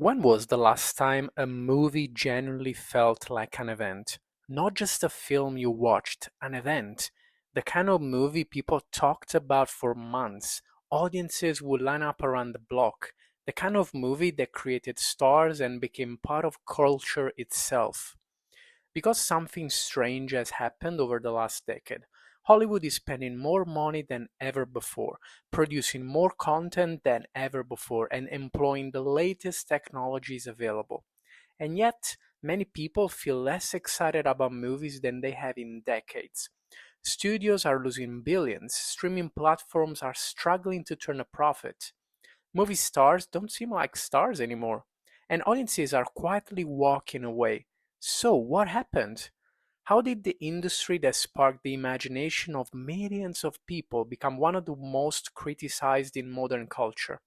When was the last time a movie genuinely felt like an event? Not just a film you watched, an event. The kind of movie people talked about for months. Audiences would line up around the block. The kind of movie that created stars and became part of culture itself. Because something strange has happened over the last decade. Hollywood is spending more money than ever before, producing more content than ever before, and employing the latest technologies available. And yet, many people feel less excited about movies than they have in decades. Studios are losing billions, streaming platforms are struggling to turn a profit. Movie stars don't seem like stars anymore, and audiences are quietly walking away. So, what happened? How did the industry that sparked the imagination of millions of people become one of the most criticized in modern culture?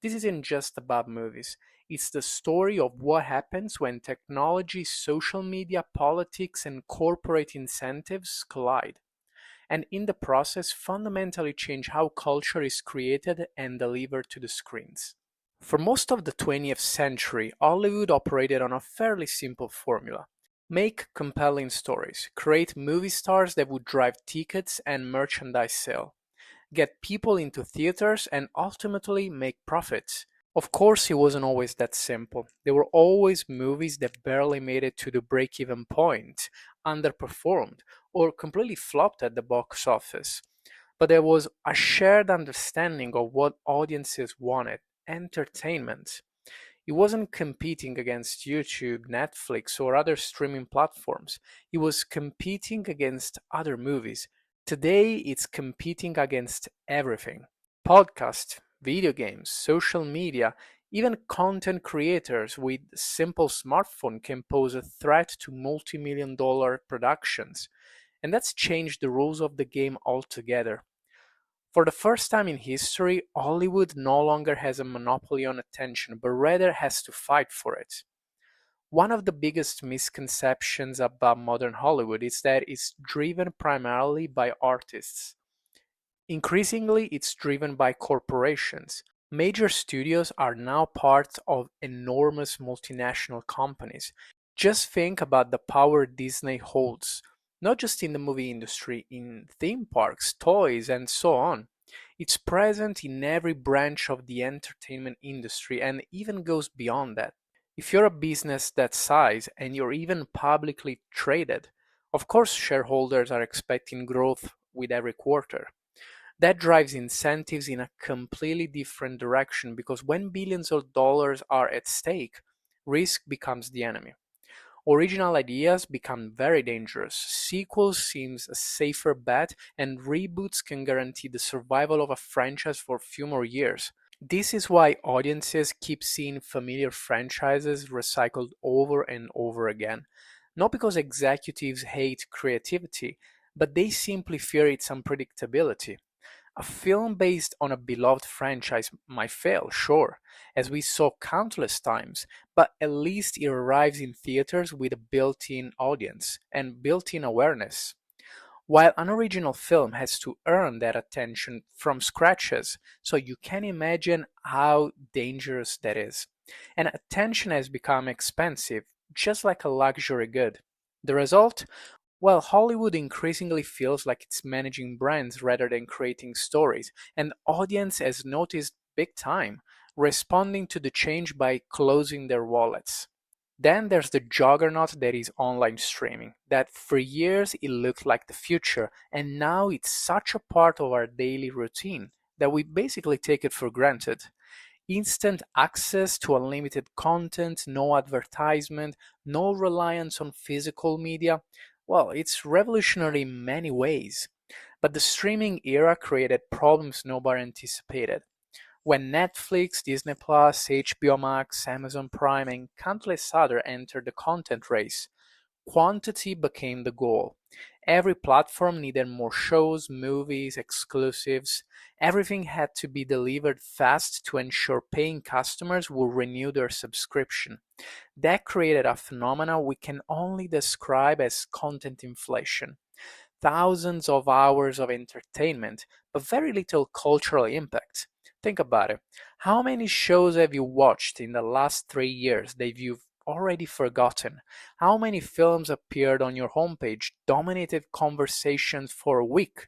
This isn't just about movies. It's the story of what happens when technology, social media, politics, and corporate incentives collide, and in the process fundamentally change how culture is created and delivered to the screens. For most of the 20th century, Hollywood operated on a fairly simple formula. Make compelling stories, create movie stars that would drive tickets and merchandise sale, get people into theaters, and ultimately make profits. Of course, it wasn't always that simple. There were always movies that barely made it to the break even point, underperformed, or completely flopped at the box office. But there was a shared understanding of what audiences wanted: entertainment. It wasn't competing against YouTube, Netflix, or other streaming platforms. It was competing against other movies. Today, it's competing against everything: podcasts, video games, social media, even content creators with a simple smartphone can pose a threat to multi-million dollar productions. And that's changed the rules of the game altogether. For the first time in history, Hollywood no longer has a monopoly on attention, but rather has to fight for it. One of the biggest misconceptions about modern Hollywood is that it's driven primarily by artists. Increasingly, it's driven by corporations. Major studios are now part of enormous multinational companies. Just think about the power Disney holds, not just in the movie industry, in theme parks, toys, and so on. It's present in every branch of the entertainment industry and even goes beyond that. If you're a business that size and you're even publicly traded, of course shareholders are expecting growth with every quarter. That drives incentives in a completely different direction because when billions of dollars are at stake, risk becomes the enemy. Original ideas become very dangerous. Sequels seems a safer bet, and reboots can guarantee the survival of a franchise for a few more years. This is why audiences keep seeing familiar franchises recycled over and over again. Not because executives hate creativity, but they simply fear its unpredictability. A film based on a beloved franchise might fail, sure, as we saw countless times, but at least it arrives in theaters with a built in audience and built in awareness. While an original film has to earn that attention from scratches, so you can imagine how dangerous that is. And attention has become expensive, just like a luxury good. The result? Well, Hollywood increasingly feels like it's managing brands rather than creating stories, and audience has noticed big time, responding to the change by closing their wallets. Then there's the juggernaut that is online streaming, that for years it looked like the future, and now it's such a part of our daily routine that we basically take it for granted. Instant access to unlimited content, no advertisement, no reliance on physical media. Well, it's revolutionary in many ways. But the streaming era created problems nobody anticipated. When Netflix, Disney Plus, HBO Max, Amazon Prime, and countless others entered the content race, quantity became the goal. Every platform needed more shows, movies, exclusives. Everything had to be delivered fast to ensure paying customers would renew their subscription. That created a phenomenon we can only describe as content inflation. Thousands of hours of entertainment, but very little cultural impact. Think about it. How many shows have you watched in the last 3 years that you've already forgotten? How many films appeared on your homepage, dominated conversations for a week,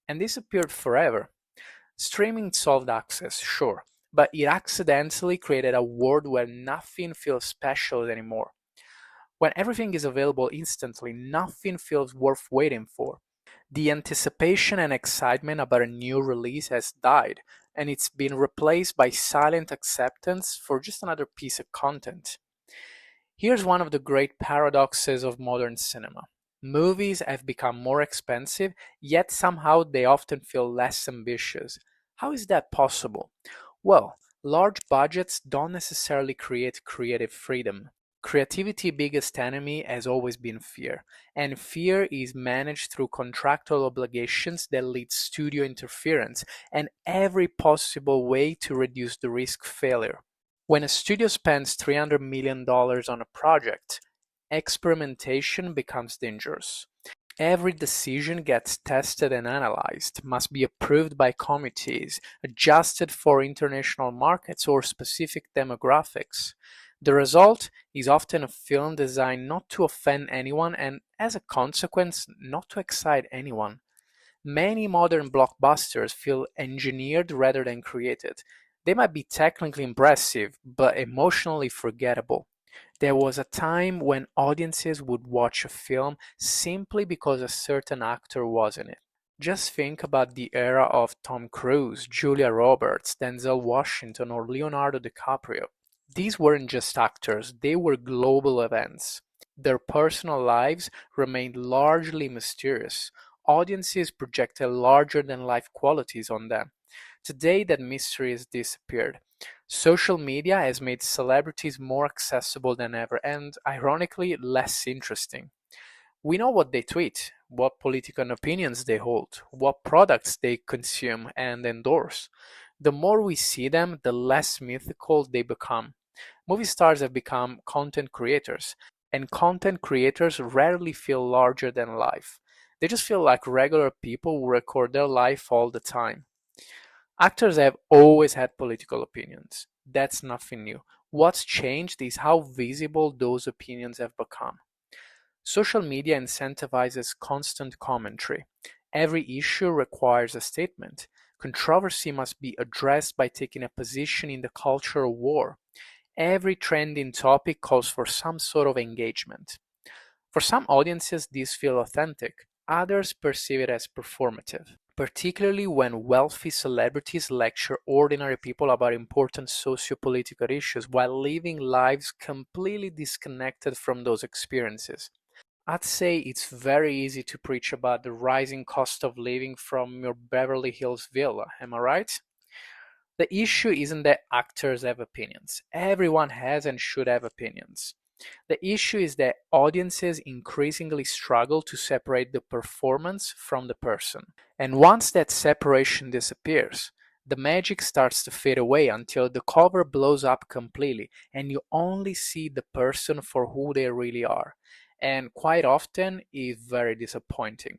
and disappeared forever? Streaming solved access, sure, but it accidentally created a world where nothing feels special anymore. When everything is available instantly, nothing feels worth waiting for. The anticipation and excitement about a new release has died, and it's been replaced by silent acceptance for just another piece of content. Here's one of the great paradoxes of modern cinema. Movies have become more expensive, yet somehow they often feel less ambitious. How is that possible? Well, large budgets don't necessarily create creative freedom. Creativity's biggest enemy has always been fear, and fear is managed through contractual obligations that lead studio interference and every possible way to reduce the risk of failure. When a studio spends $300 million on a project, experimentation becomes dangerous. Every decision gets tested and analyzed, must be approved by committees, adjusted for international markets or specific demographics. The result is often a film designed not to offend anyone and, as a consequence, not to excite anyone. Many modern blockbusters feel engineered rather than created. They might be technically impressive, but emotionally forgettable. There was a time when audiences would watch a film simply because a certain actor was in it. Just think about the era of Tom Cruise, Julia Roberts, Denzel Washington, or Leonardo DiCaprio. These weren't just actors, they were global events. Their personal lives remained largely mysterious. Audiences projected larger than life qualities on them. Today, that mystery has disappeared. Social media has made celebrities more accessible than ever and, ironically, less interesting. We know what they tweet, what political opinions they hold, what products they consume and endorse. The more we see them, the less mythical they become. Movie stars have become content creators, and content creators rarely feel larger than life. They just feel like regular people who record their life all the time. Actors have always had political opinions. That's nothing new. What's changed is how visible those opinions have become. Social media incentivizes constant commentary. Every issue requires a statement. Controversy must be addressed by taking a position in the cultural war. Every trending topic calls for some sort of engagement. For some audiences, these feel authentic. Others perceive it as performative, particularly when wealthy celebrities lecture ordinary people about important socio-political issues while living lives completely disconnected from those experiences. I'd say it's very easy to preach about the rising cost of living from your Beverly Hills villa, am I right? The issue isn't that actors have opinions. Everyone has and should have opinions. The issue is that audiences increasingly struggle to separate the performance from the person. And once that separation disappears, the magic starts to fade away until the cover blows up completely and you only see the person for who they really are. And quite often is very disappointing.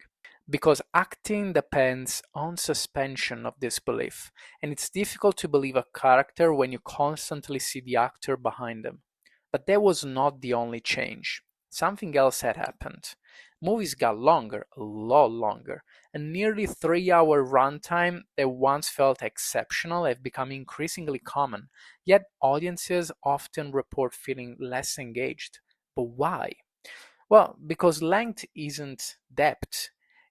Because acting depends on suspension of disbelief, and it's difficult to believe a character when you constantly see the actor behind them. But that was not the only change. Something else had happened. Movies got longer, a lot longer. A nearly 3 hour runtime that once felt exceptional have become increasingly common, yet audiences often report feeling less engaged. But why? Well, because length isn't depth.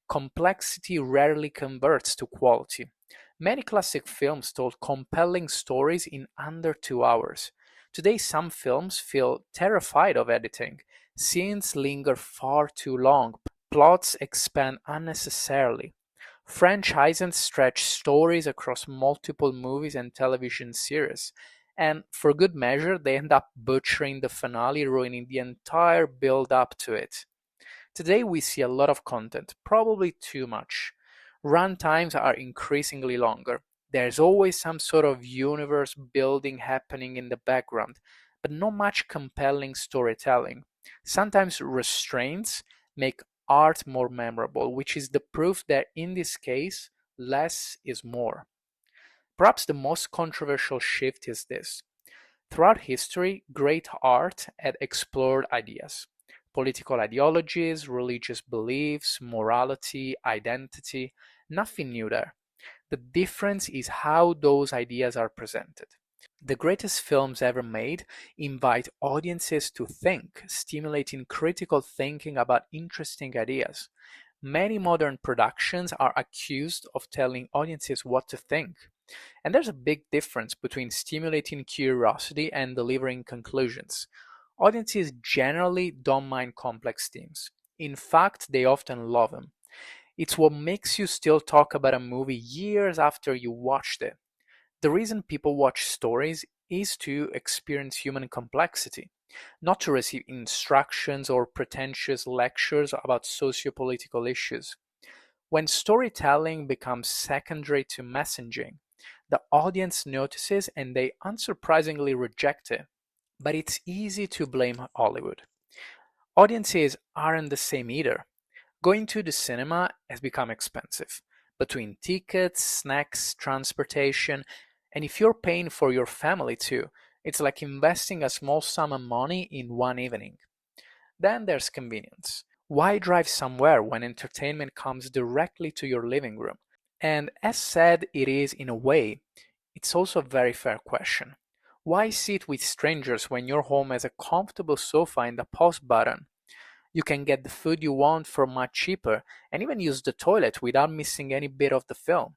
Complexity rarely converts to quality. Many classic films told compelling stories in under 2 hours. Today, some films feel terrified of editing. Scenes linger far too long. Plots expand unnecessarily. Franchises stretch stories across multiple movies and television series. And for good measure, they end up butchering the finale, ruining the entire build up to it. Today we see a lot of content, probably too much. Runtimes are increasingly longer. There's always some sort of universe building happening in the background, but not much compelling storytelling. Sometimes restraints make art more memorable, which is the proof that in this case, less is more. Perhaps the most controversial shift is this. Throughout history, great art had explored ideas, political ideologies, religious beliefs, morality, identity, nothing new there. The difference is how those ideas are presented. The greatest films ever made invite audiences to think, stimulating critical thinking about interesting ideas. Many modern productions are accused of telling audiences what to think. And there's a big difference between stimulating curiosity and delivering conclusions. Audiences generally don't mind complex themes. In fact, they often love them. It's what makes you still talk about a movie years after you watched it. The reason people watch stories is to experience human complexity, not to receive instructions or pretentious lectures about socio-political issues. When storytelling becomes secondary to messaging, the audience notices and they unsurprisingly reject it. But it's easy to blame Hollywood. Audiences aren't the same either. Going to the cinema has become expensive. Between tickets, snacks, transportation, and if you're paying for your family too, it's like investing a small sum of money in one evening. Then there's convenience. Why drive somewhere when entertainment comes directly to your living room? And as sad it is in a way, it's also a very fair question. Why sit with strangers when your home has a comfortable sofa and a pause button? You can get the food you want for much cheaper and even use the toilet without missing any bit of the film.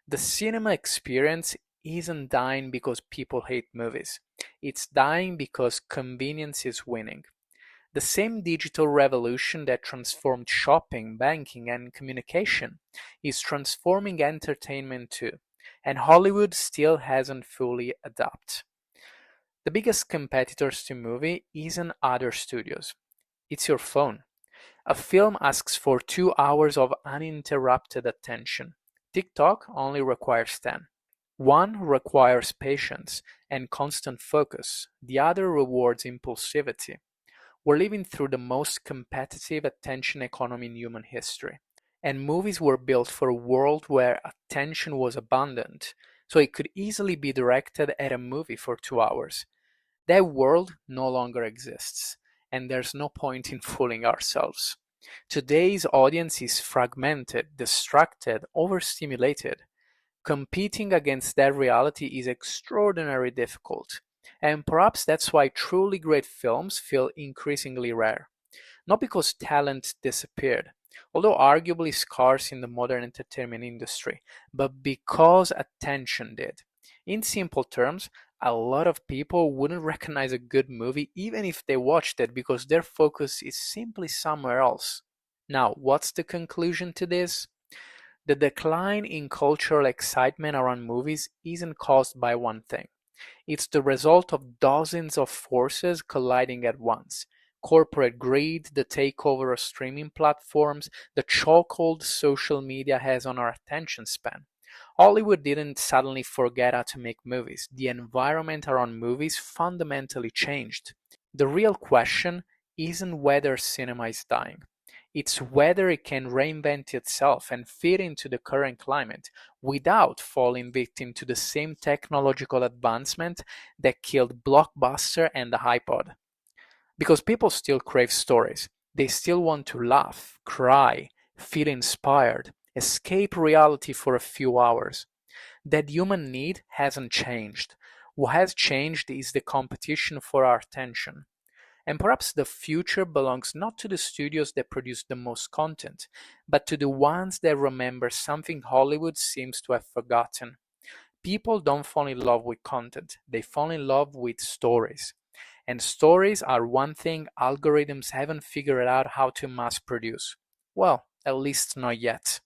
The cinema experience isn't dying because people hate movies. It's dying because convenience is winning. The same digital revolution that transformed shopping, banking, and communication is transforming entertainment too, and Hollywood still hasn't fully adapted. The biggest competitors to movie isn't other studios, it's your phone. A film asks for 2 hours of uninterrupted attention. TikTok only requires 10. One requires patience and constant focus, the other rewards impulsivity. We're living through the most competitive attention economy in human history. And movies were built for a world where attention was abundant, so it could easily be directed at a movie for 2 hours. That world no longer exists, and there's no point in fooling ourselves. Today's audience is fragmented, distracted, overstimulated. Competing against that reality is extraordinarily difficult, and perhaps that's why truly great films feel increasingly rare. Not because talent disappeared, although arguably scarce in the modern entertainment industry, but because attention did. In simple terms, a lot of people wouldn't recognize a good movie even if they watched it because their focus is simply somewhere else. Now, what's the conclusion to this? The decline in cultural excitement around movies isn't caused by one thing. It's the result of dozens of forces colliding at once. Corporate greed, the takeover of streaming platforms, the chokehold social media has on our attention span. Hollywood didn't suddenly forget how to make movies. The environment around movies fundamentally changed. The real question isn't whether cinema is dying. It's whether it can reinvent itself and fit into the current climate without falling victim to the same technological advancement that killed Blockbuster and the iPod. Because people still crave stories. They still want to laugh, cry, feel inspired, escape reality for a few hours. That human need hasn't changed. What has changed is the competition for our attention. And perhaps the future belongs not to the studios that produce the most content, but to the ones that remember something Hollywood seems to have forgotten. People don't fall in love with content, they fall in love with stories. And stories are one thing algorithms haven't figured out how to mass produce. Well, at least not yet.